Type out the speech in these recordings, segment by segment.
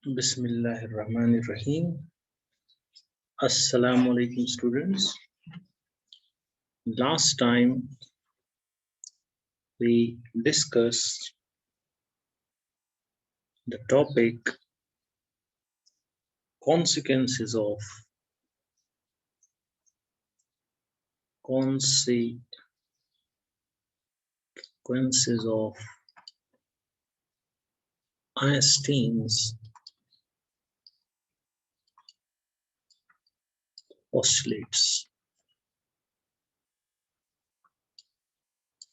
Bismillahirrahmanirrahim. Assalamu alaikum students. Last time we discussed the topic consequences of Einstein's postulates.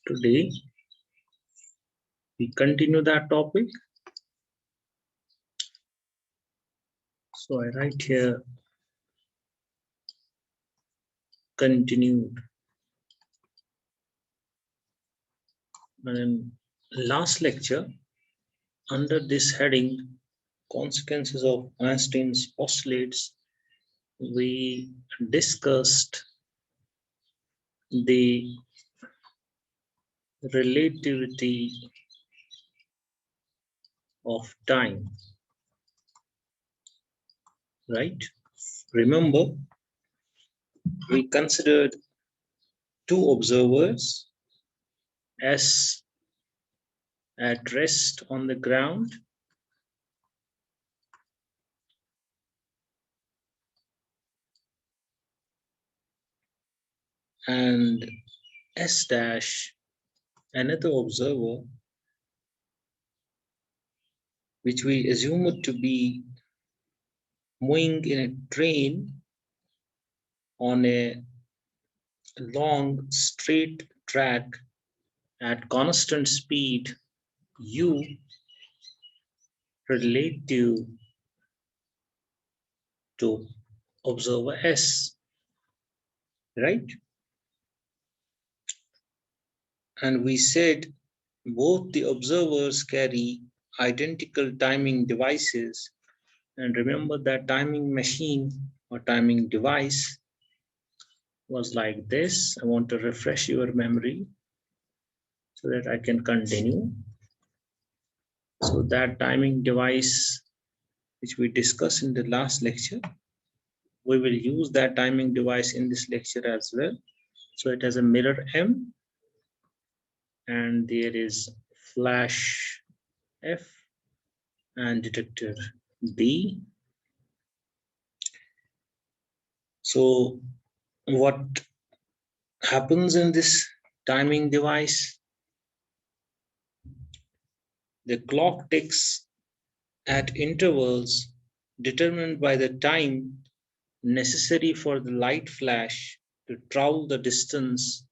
Today we continue that topic. So I write here continued. And in last lecture, under this heading, consequences of Einstein's postulates, we discussed the relativity of time, right? Remember, we considered two observers, S at rest on the ground and S dash, another observer, which we assumed to be moving in a train on a long straight track at constant speed u relative to observer S, right? And we said both the observers carry identical timing devices. And remember that timing machine or timing device was like this. I want to refresh your memory so that I can continue. So that timing device, which we discussed in the last lecture, we will use that timing device in this lecture as well. So it has a mirror M and there is flash F and detector B. So what happens in this timing device? The clock ticks at intervals determined by the time necessary for the light flash to travel the distance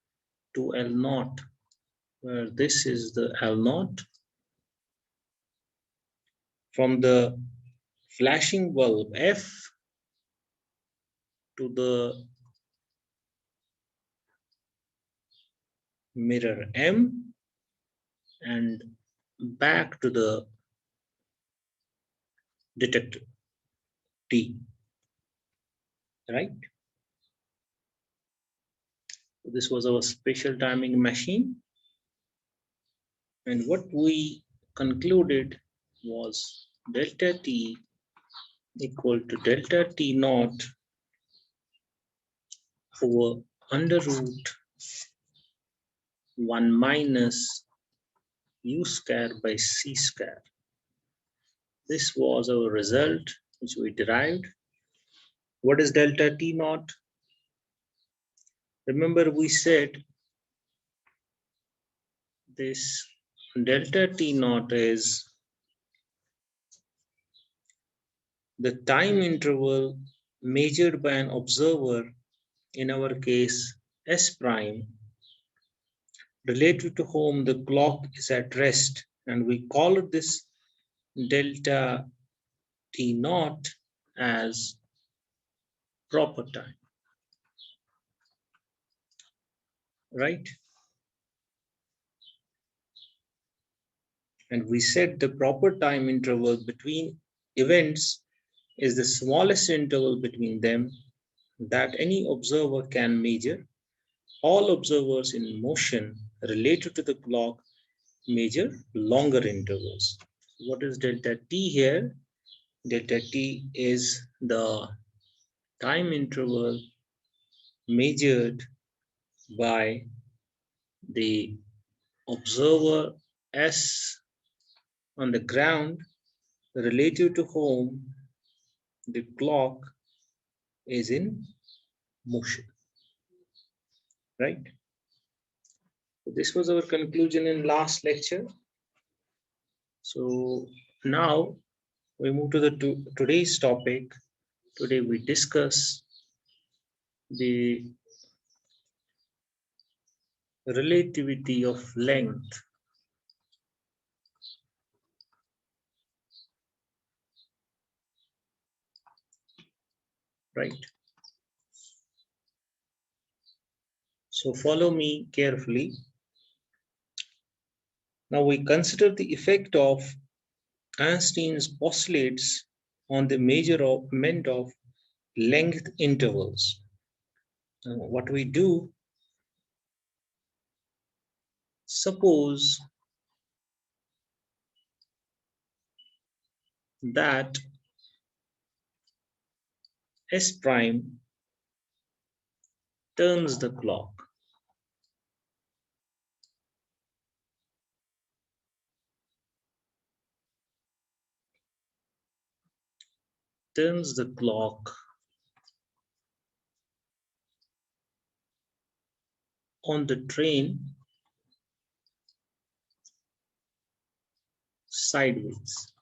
to L0, where this is the L0. From the flashing bulb F to the mirror M and back to the detector T, right? This was our special timing machine. And what we concluded was delta T equal to delta T naught over under root 1 minus U square by C square. This was our result which we derived. What is delta T naught? Remember we said this delta T naught is the time interval measured by an observer, in our case S prime, relative to whom the clock is at rest, and we call it this delta T naught as proper time, right? And we said the proper time interval between events is the smallest interval between them that any observer can measure. All observers in motion related to the clock measure longer intervals. What is delta T here? Delta t is the time interval measured by the observer S on the ground relative to whom the clock is in motion, right? So this was our conclusion in last lecture. So now we move to the today's topic. Today we discuss the relativity of length, right? So follow me carefully. Now we consider the effect of Einstein's postulates on the measurement of length intervals. Now, what we do, suppose that S prime turns the clock. Turns the clock on the train sideways,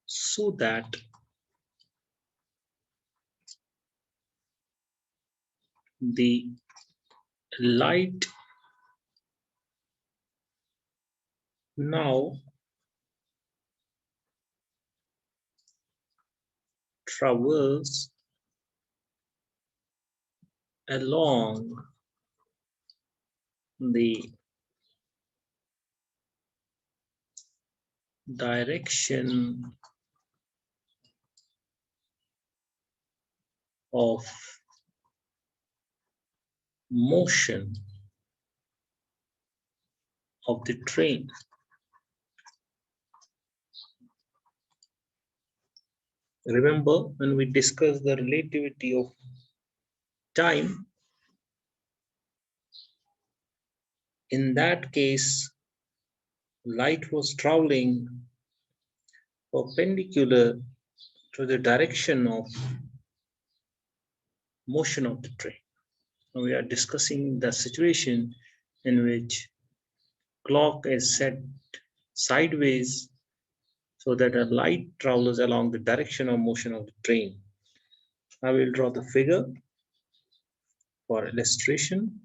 so that the light now travels along the direction of motion of the train. Remember when we discussed the relativity of time, in that case, light was traveling perpendicular to the direction of motion of the train. Now we are discussing the situation in which clock is set sideways so that a light travels along the direction of motion of the train. I will draw the figure for illustration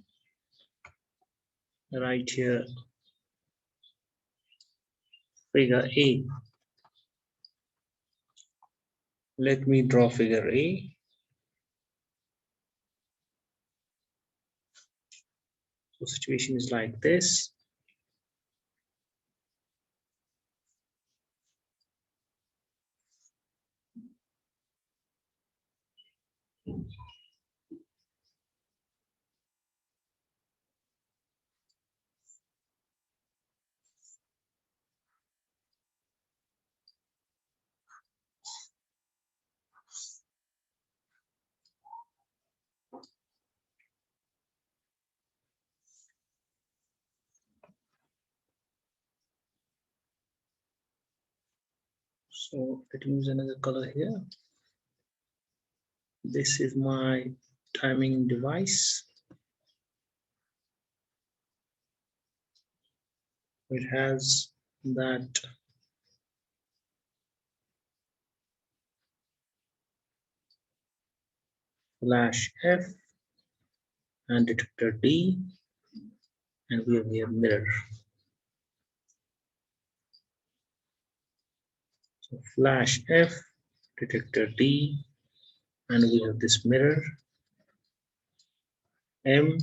right here, figure A. Let me draw figure A. So situation is like this. So let me use another color here. This is my timing device. It has that flash F and detector D, and we have here mirror. So flash F, detector D, and we have this mirror M.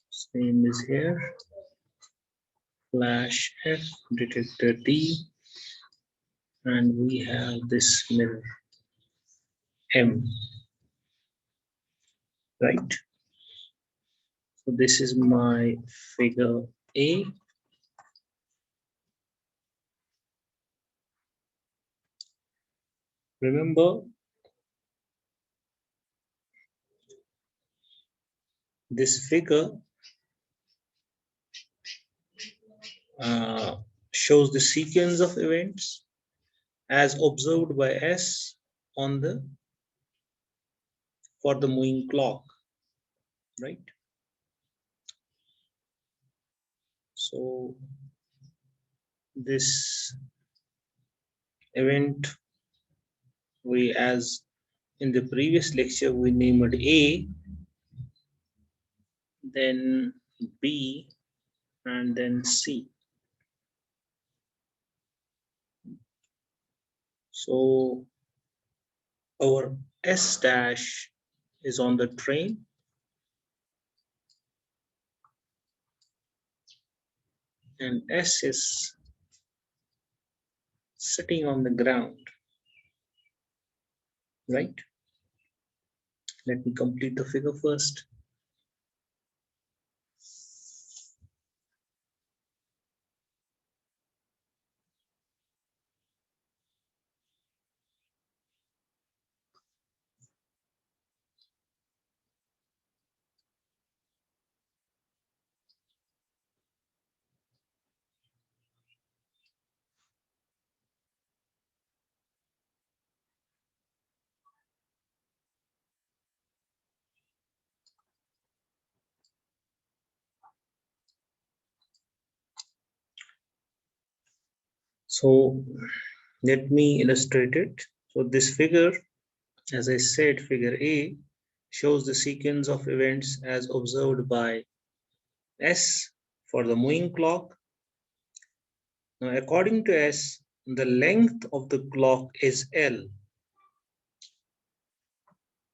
Same is here. Flash F, detector D, and we have this mirror M, right? So this is my figure A. Remember, this figure uh, shows the sequence of events as observed by S on the for the moving clock, right? So this event, we, as in the previous lecture, we named A, then B, and then C. So our S dash is on the train, and S is sitting on the ground, right? Let me complete the figure first. So let me illustrate it. So this figure, as I said, figure A shows the sequence of events as observed by S for the moving clock. Now, according to S, the length of the clock is L.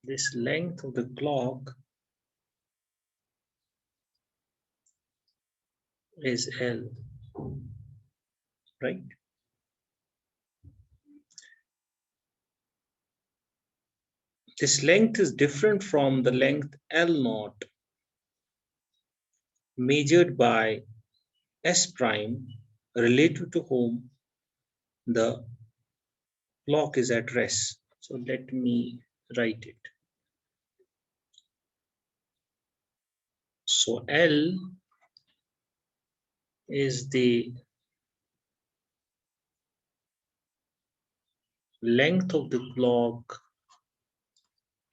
This length of the clock is L, right? This length is different from the length L naught measured by S prime relative to whom the clock is at rest. So let me write it. So L is the length of the clock,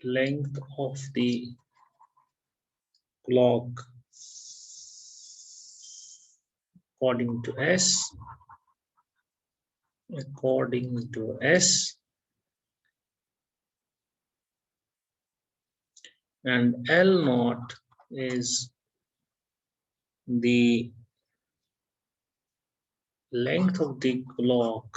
length of the clock according to S, according to S, and L naught is the length of the clock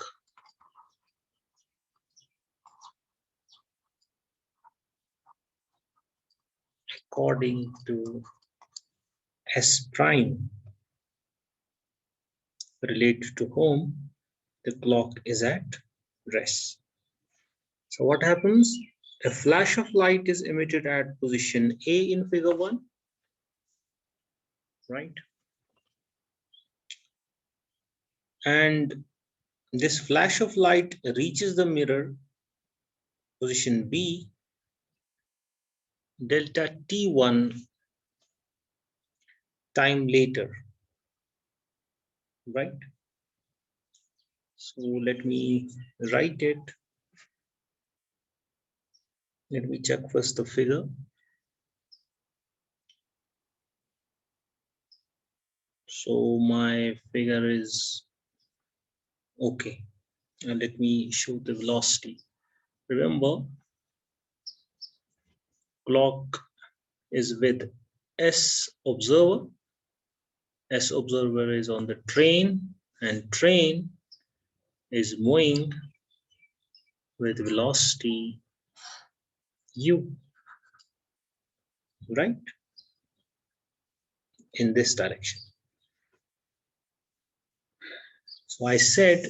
according to S prime related to whom the clock is at rest. So what happens? A flash of light is emitted at position A in figure 1, right? And this flash of light reaches the mirror position B delta T1 time later, right? So let me write it. Let me check first the figure. So my figure is okay. And let me show the velocity. Remember, clock is with S observer. S observer is on the train, and train is moving with velocity u, right, in this direction. So I said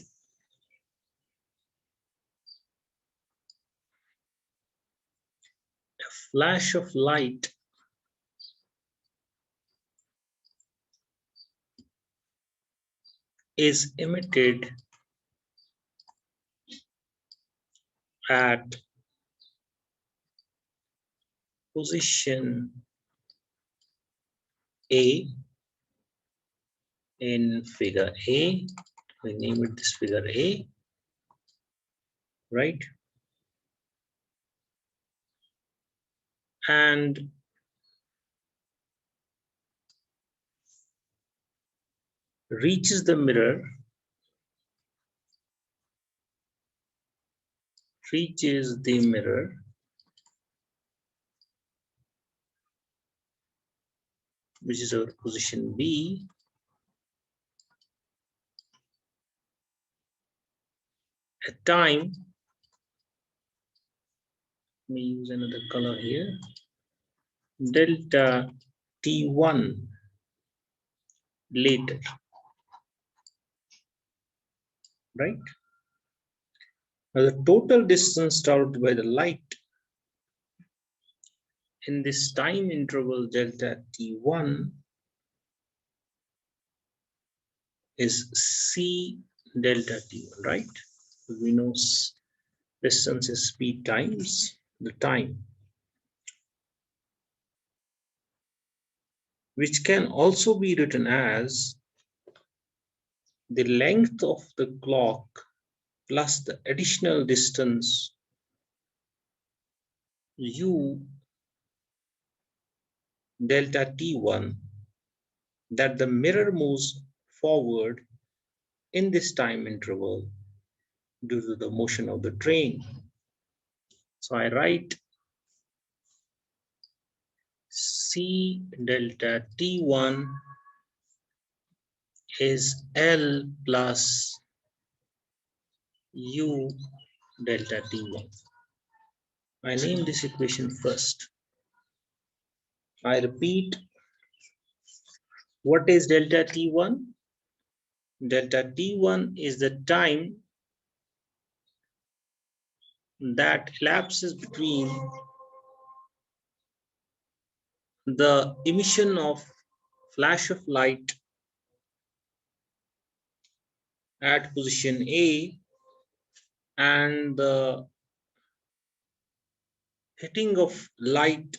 a flash of light is emitted at position A in figure A. We name it this figure A, right? And reaches the mirror, which is our position B, at time, let me use another color here, delta T1 later, right? Now the total distance traveled by the light in this time interval delta T1 is C delta T1, right? We know distance is speed times the time, which can also be written as the length of the clock plus the additional distance u delta T1 that the mirror moves forward in this time interval due to the motion of the train. So I write C delta T1 is L plus U delta T1. I name this equation first. I repeat, what is delta T1? Delta T1 is the time that elapses between the emission of flash of light at position A and the hitting of light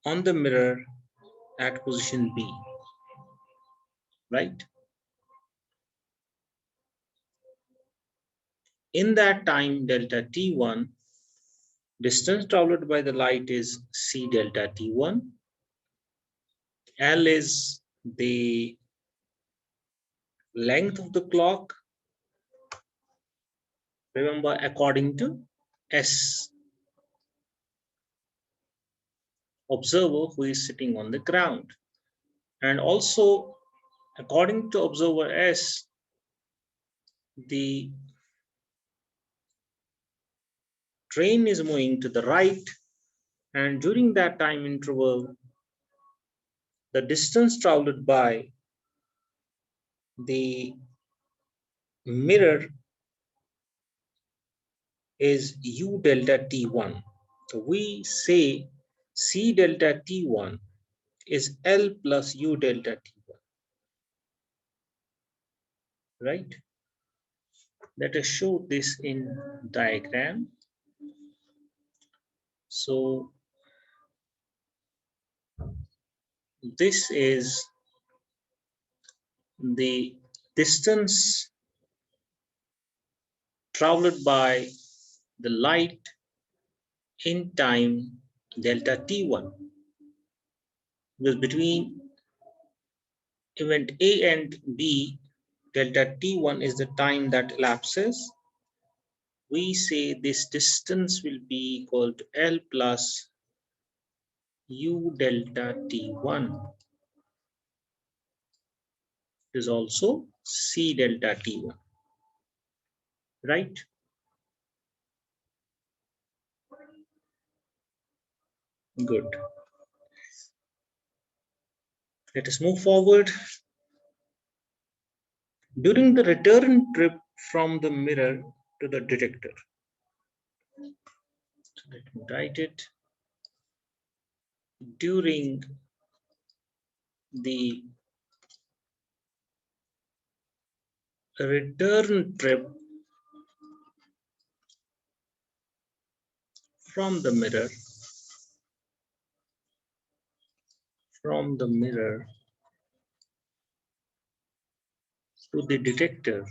on the mirror at position B, right? In that time delta T1, distance traveled by the light is C delta T1. L is the length of the clock, remember according to S, observer who is sitting on the ground. And also according to observer S, the train is moving to the right, and during that time interval, the distance traveled by the mirror is U delta T1. So we say C delta T1 is L plus U delta T1, right? Let us show this in diagram. So this is the distance traveled by the light in time delta T1. Because between event A and B, delta T1 is the time that elapses. We say this distance will be equal to L plus U delta T1 is also C delta T1, right? Good. Let us move forward. During the return trip from the mirror to the detector. So let me write it. During the return trip from the mirror to the detector,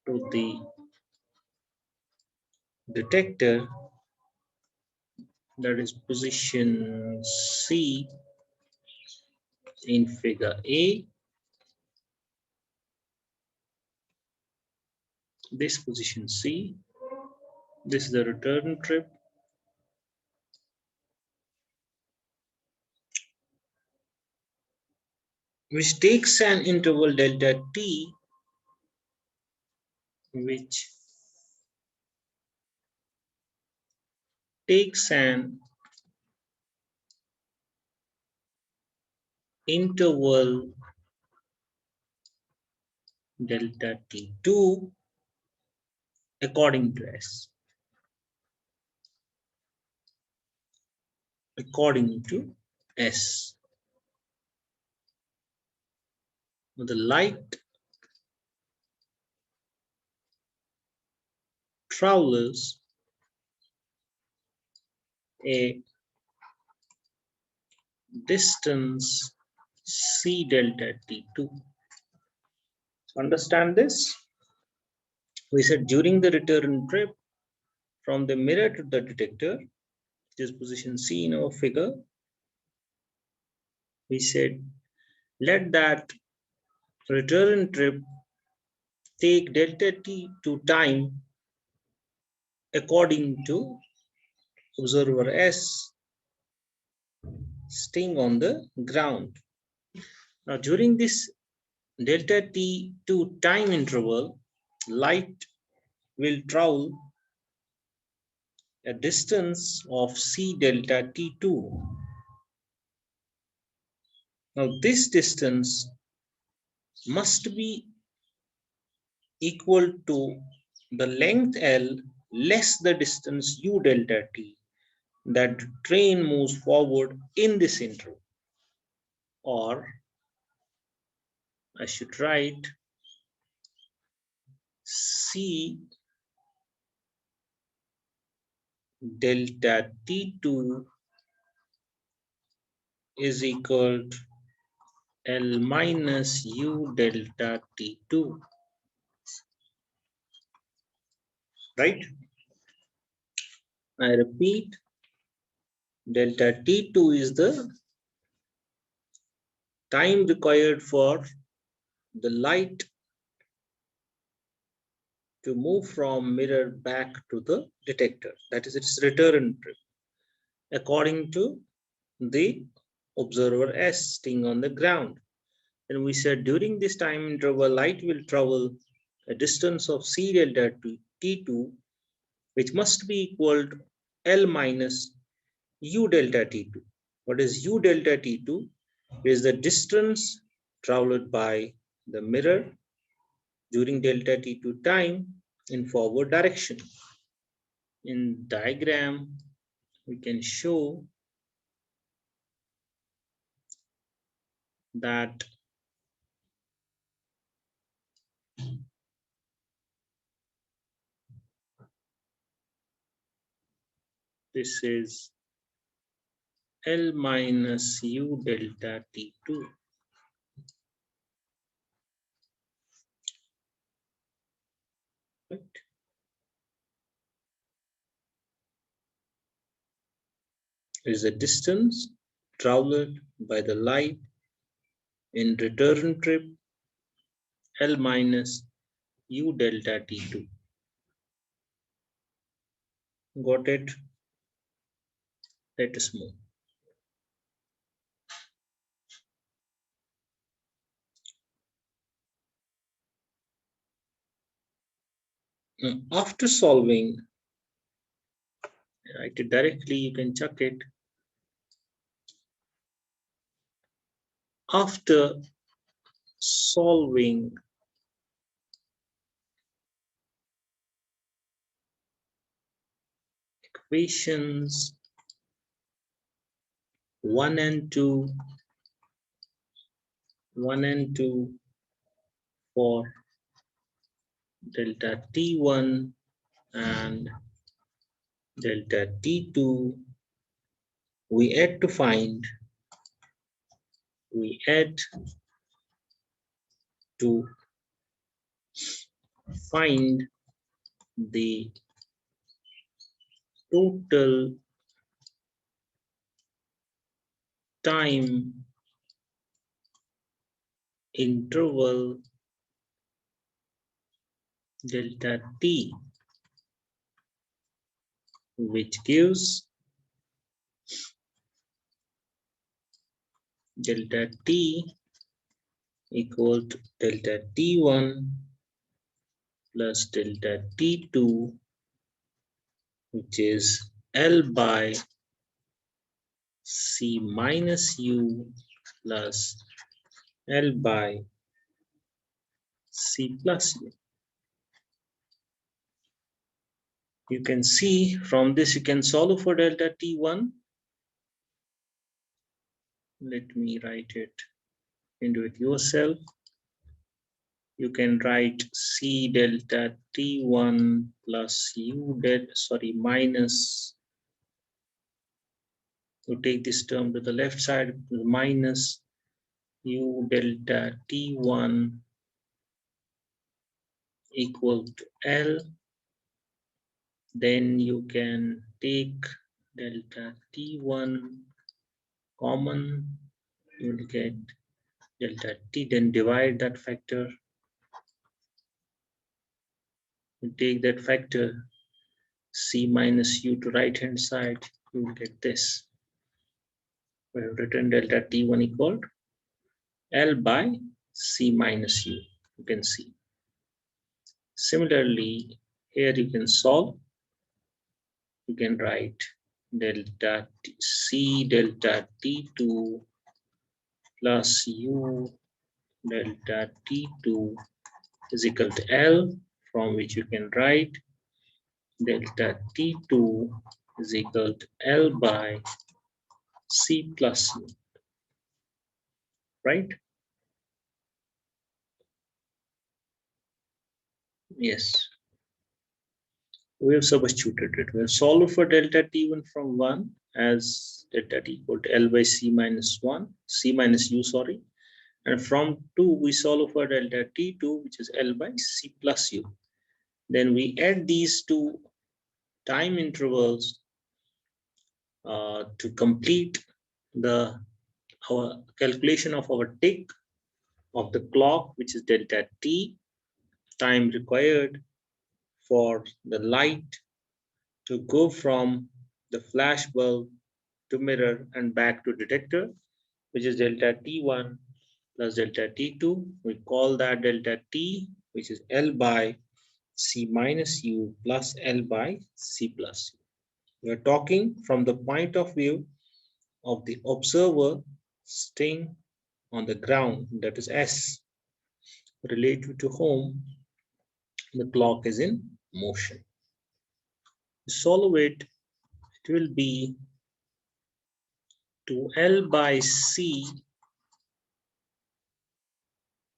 to the detector, that is position C in figure A. This position C, this is the return trip, which takes an interval delta t, which takes an interval delta t2 according to S. According to S. The light travels a distance c delta t2. Understand this? We said during the return trip from the mirror to the detector, which is position C in our figure, we said let that return trip take delta t to time according to observer S staying on the ground. Now during this delta t to time interval, light will travel a distance of c delta t2. Now this distance must be equal to the length L less the distance u delta t that train moves forward in this interval. Or I should write c delta t2 is equal to L minus u delta t2, right? I repeat, delta t2 is the time required for the light to move from mirror back to the detector. That is its return trip, according to the observer S staying on the ground. And we said during this time interval, light will travel a distance of c delta t2, which must be equal to L minus u delta t2. What is u delta t2? It is the distance traveled by the mirror during delta t2 time in forward direction. In diagram, we can show that this is L minus u delta t2. Right? Is the distance traveled by the light in return trip L minus u delta t2. Got it? Let us move. Now, after solving, write it directly, you can check it. After solving equations 1 and 2, 1 and 2 for delta t1 and delta t2, we had to find, we had to find the total time interval delta t, which gives delta t equal to delta t1 plus delta t2, which is L by C minus U plus L by C plus U. You can see from this you can solve for delta t1. Let me write it. Do it yourself. You can write C delta t1 plus U minus. You take this term to the left side, minus U delta t1 equal to L. Then you can take delta t1 common, you will get delta t, then divide that factor. You take that factor C minus U to right hand side, you will get this. We have written delta t1 equal L by C minus U, you can see. Similarly, here you can solve. You can write delta C delta t2 plus U delta t2 is equal to L, from which you can write delta t2 is equal to L by C plus U, right? Yes, we have substituted it. We have solved for delta t1 from 1 as delta t equal to L by C minus 1, C minus U, sorry. And from 2, we solve for delta t2, which is L by C plus U. Then we add these two time intervals to complete our calculation of our tick of the clock, which is delta t, time required for the light to go from the flash bulb to mirror and back to detector, which is delta t1 plus delta t2. We call that delta t, which is L by C minus U plus L by C plus U. We are talking from the point of view of the observer staying on the ground, that is S, relative to whom the clock is in motion. To solve it, it will be 2L by C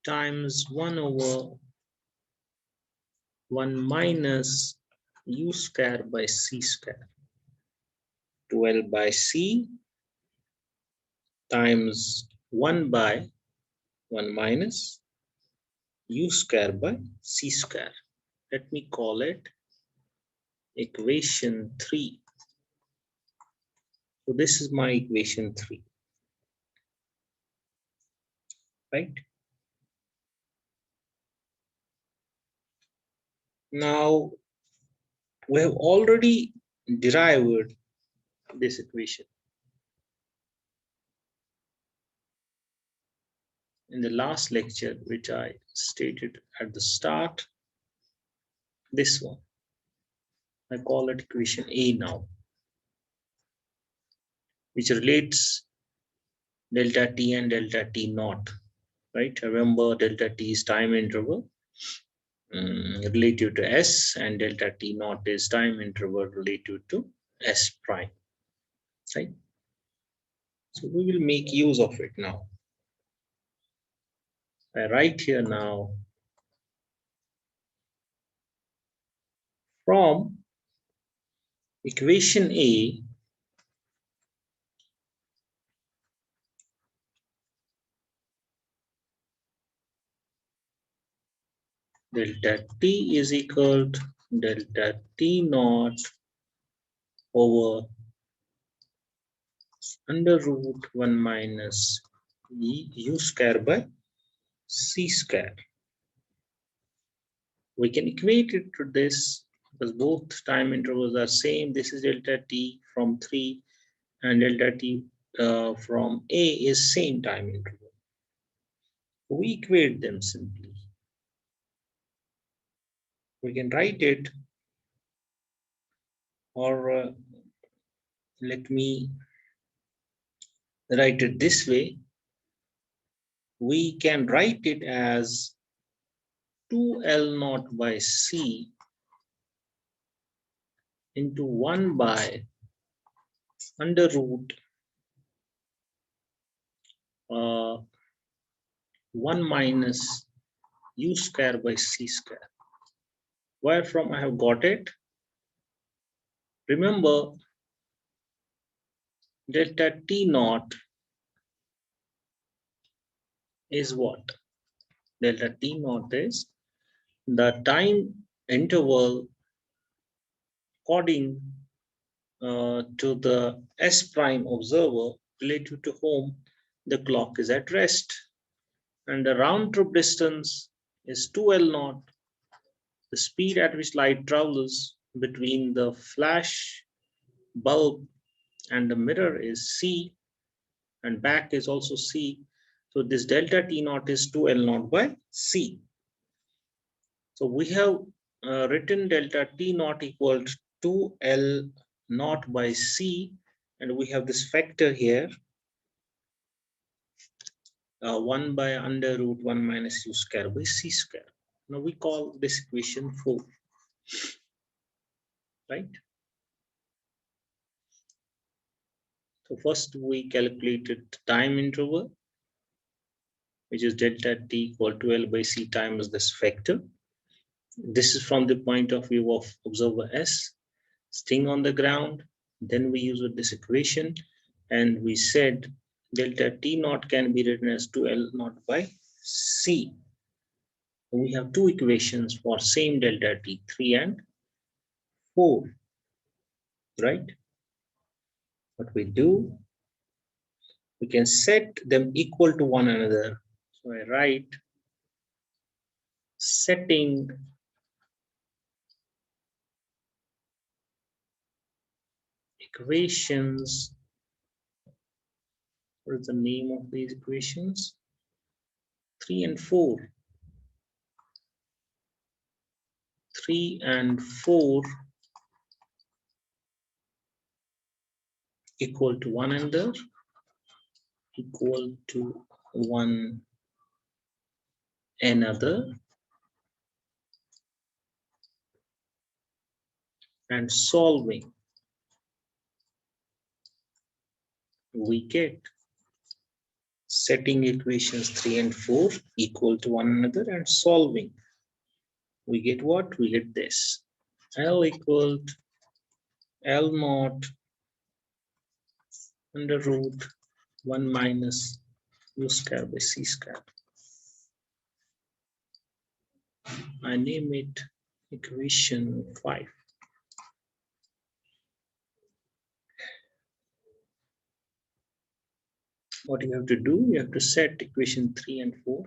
times 1 over 1 minus U square by C square. 2L by C times 1 by 1 minus U square by C square. Let me call it equation 3. So this is my equation 3, right? Now, we have already derived this equation in the last lecture, which I stated at the start. This one, I call it equation A now, which relates delta t and delta t naught, right? Remember, delta t is time interval relative to S, and delta t naught is time interval relative to S prime, right? So we will make use of it now. I write here now, from Equation A delta T is equal to delta T naught over under root 1 minus u square by c square. We can equate it to this because both time intervals are same. This is delta t from 3 and delta t from a is same time interval. We equate them simply. We can write it, or let me write it this way. We can write it as 2L naught by C into 1 by under root 1 minus u square by c square. Where from I have got it? Remember, delta t naught is what? Delta t naught is the time interval according to the S prime observer relative to whom the clock is at rest. And the round trip distance is 2L naught, the speed at which light travels between the flash bulb and the mirror is c, and back is also c. So this delta t naught is 2L naught by c. So we have written delta t naught equal to 2L naught by c, and we have this factor here, 1 by under root 1 minus u square by c square. Now we call this equation 4, right? So first we calculated time interval, which is delta t equal to L by c times this factor. This is from the point of view of observer S staying on the ground. Then we use this equation, and we said delta T naught can be written as 2L naught by C. We have two equations for same delta T, 3 and 4, right? What we do, we can set them equal to one another. So I write setting equations. What is the name of these equations? 3 and 4. 3 and 4 equal to one another, equal to one another, and solving, we get setting equations 3 and 4 equal to one another and solving, we get what? We get this. L equal to L naught under root 1 minus u square by c square. I name it equation 5. What you have to do, you have to set equation 3 and 4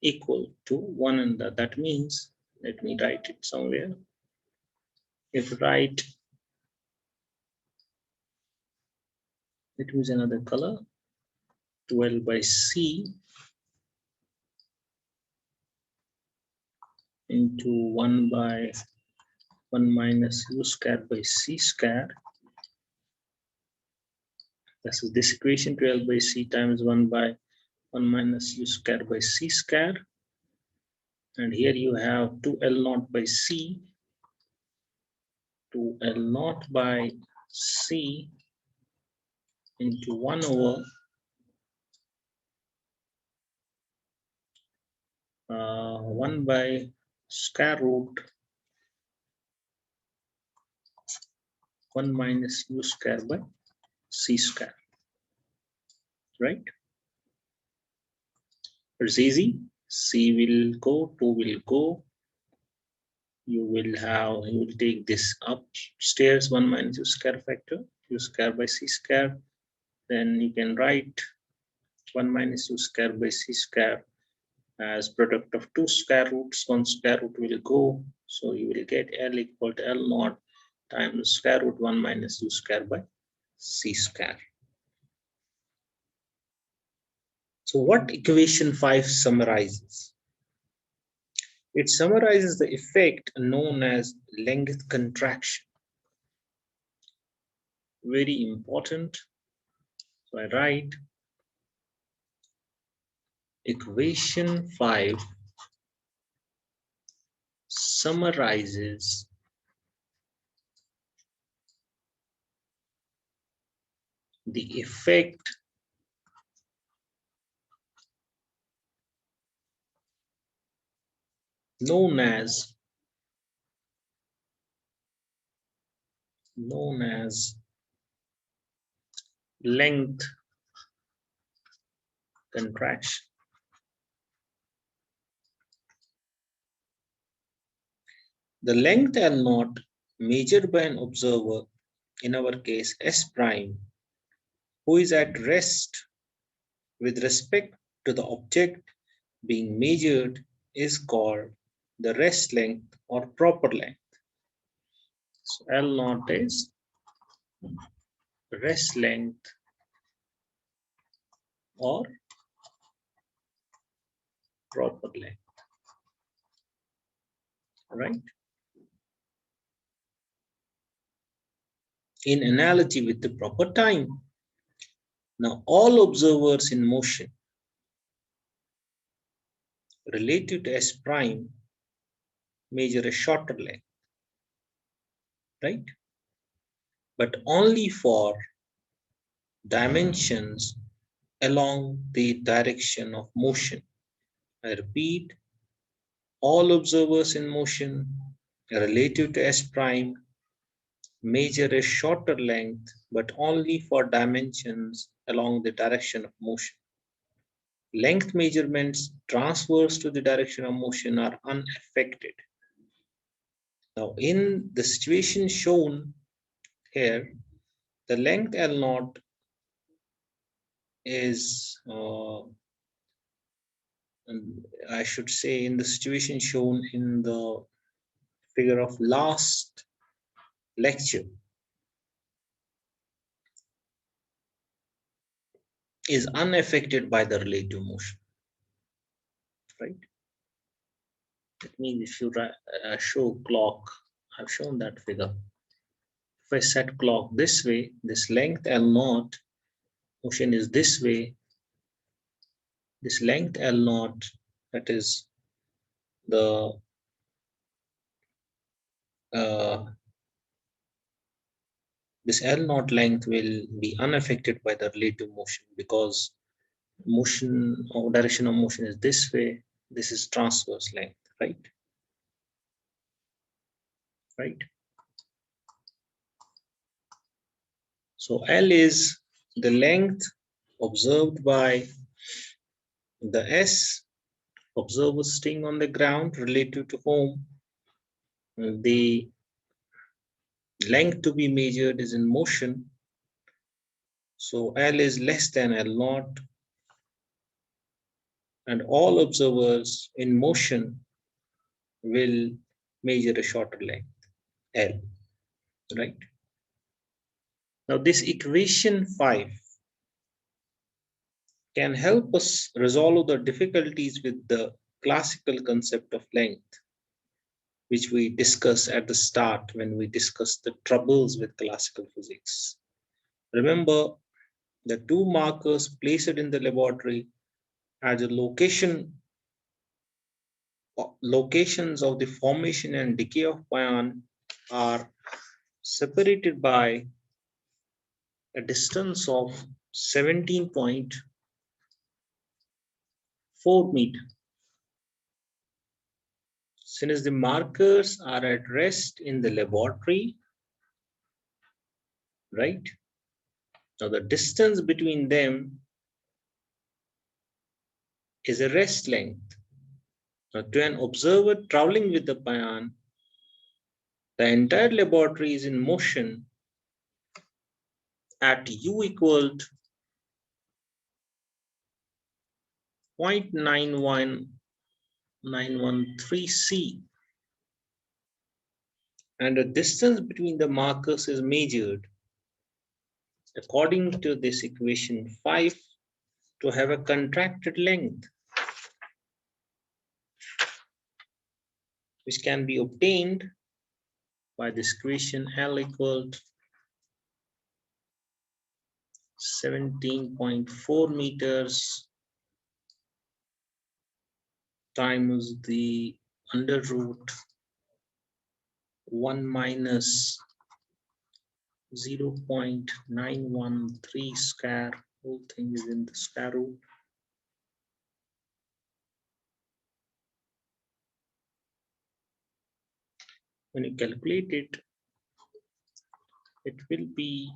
equal to one another. That means, let me write it somewhere. If write, let me use another color, 12 by C into 1 by 1 minus u square by c square. This is this equation, 12 by C times 1 by 1 minus u square by c square. And here you have 2L naught by C, 2L naught by C into 1 over 1 by square root 1 minus u square by c square, right? It's easy. C will go, 2 will go. You will take this upstairs 1 minus u square factor, u square by c square. Then you can write 1 minus u square by c square as product of two square roots. One square root will go, so you will get L equal to L naught times square root 1 minus u square by c square. So what equation 5 summarizes? It summarizes the effect known as length contraction. Very important. So I write equation 5 summarizes the effect known as length contraction. The length L naught measured by an observer, in our case S prime, who is at rest with respect to the object being measured, is called the rest length or proper length. So L naught is rest length or proper length, right? In analogy with the proper time. Now all observers in motion relative to S prime measure a shorter length, right? But only for dimensions along the direction of motion. I repeat, all observers in motion relative to S prime measure a shorter length, but only for dimensions along the direction of motion. Length measurements transverse to the direction of motion are unaffected. Now, in the situation shown here, the length L naught is, I should say, in the situation shown in the figure of last lecture, is unaffected by the relative motion, right? That means if you show clock, I've shown that figure. If I set clock this way, this length L naught, motion is this way, this length L naught, that is the uh, this L naught length will be unaffected by the relative motion because motion or direction of motion is this way, this is transverse length, right? Right. So L is the length observed by the S observer staying on the ground relative to whom the length to be measured is in motion. So L is less than L naught, and all observers in motion will measure a shorter length, L, right? Now this equation 5 can help us resolve the difficulties with the classical concept of length, which we discussed at the start when we discussed the troubles with classical physics. Remember, the two markers placed in the laboratory at the locations of the formation and decay of pion are separated by a distance of 17.4 meters. Since the markers are at rest in the laboratory, right? Now the distance between them is a rest length. Now to an observer traveling with the pion, the entire laboratory is in motion at u equal to 0.91913c, and the distance between the markers is measured according to this equation 5 to have a contracted length, which can be obtained by this equation L equal to 17.4 meters times the under root 1 minus 0.913 square, whole thing is in the square root. When you calculate it, it will be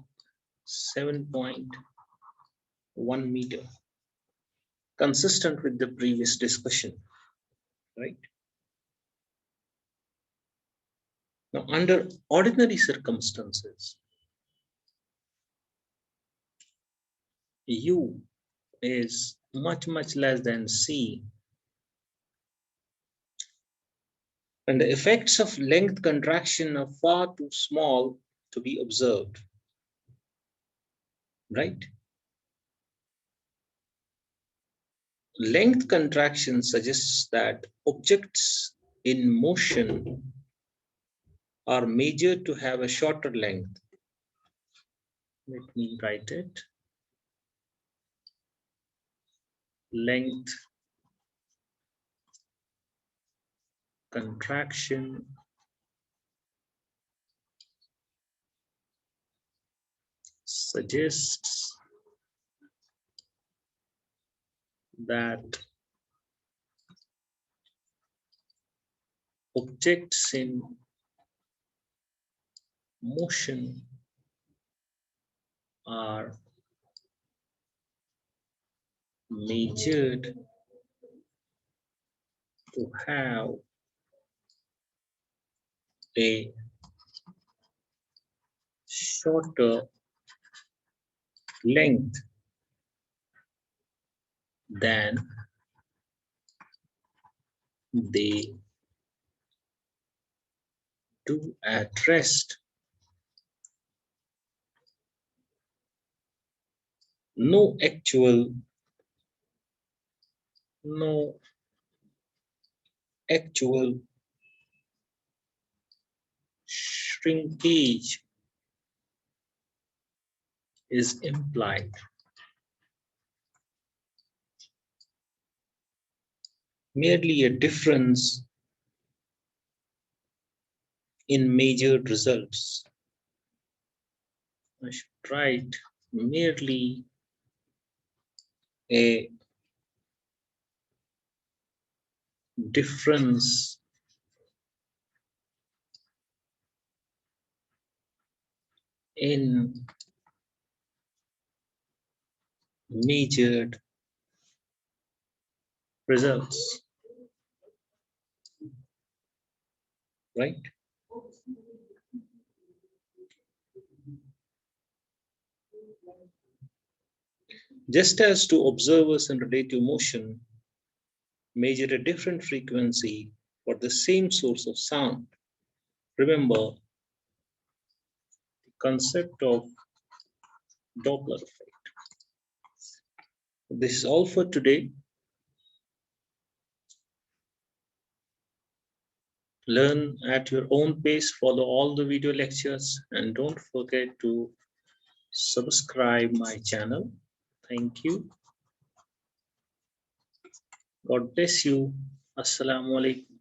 7.1 meter, consistent with the previous discussion, right? Now, under ordinary circumstances, U is much less than C, and the effects of length contraction are far too small to be observed, right? Length contraction suggests that objects in motion are measured to have a shorter length. Let me write it. Length contraction suggests that objects in motion are measured to have a shorter length than they do at rest. No no actual shrinkage is implied. Merely a difference in measured results. I should write merely a difference in measured results, right? Just as two observers in relative motion measure a different frequency for the same source of sound. Remember the concept of Doppler effect. This is all for today. Learn at your own pace, follow all the video lectures, and don't forget to subscribe my channel. Thank you. God bless you. Assalamu alaikum.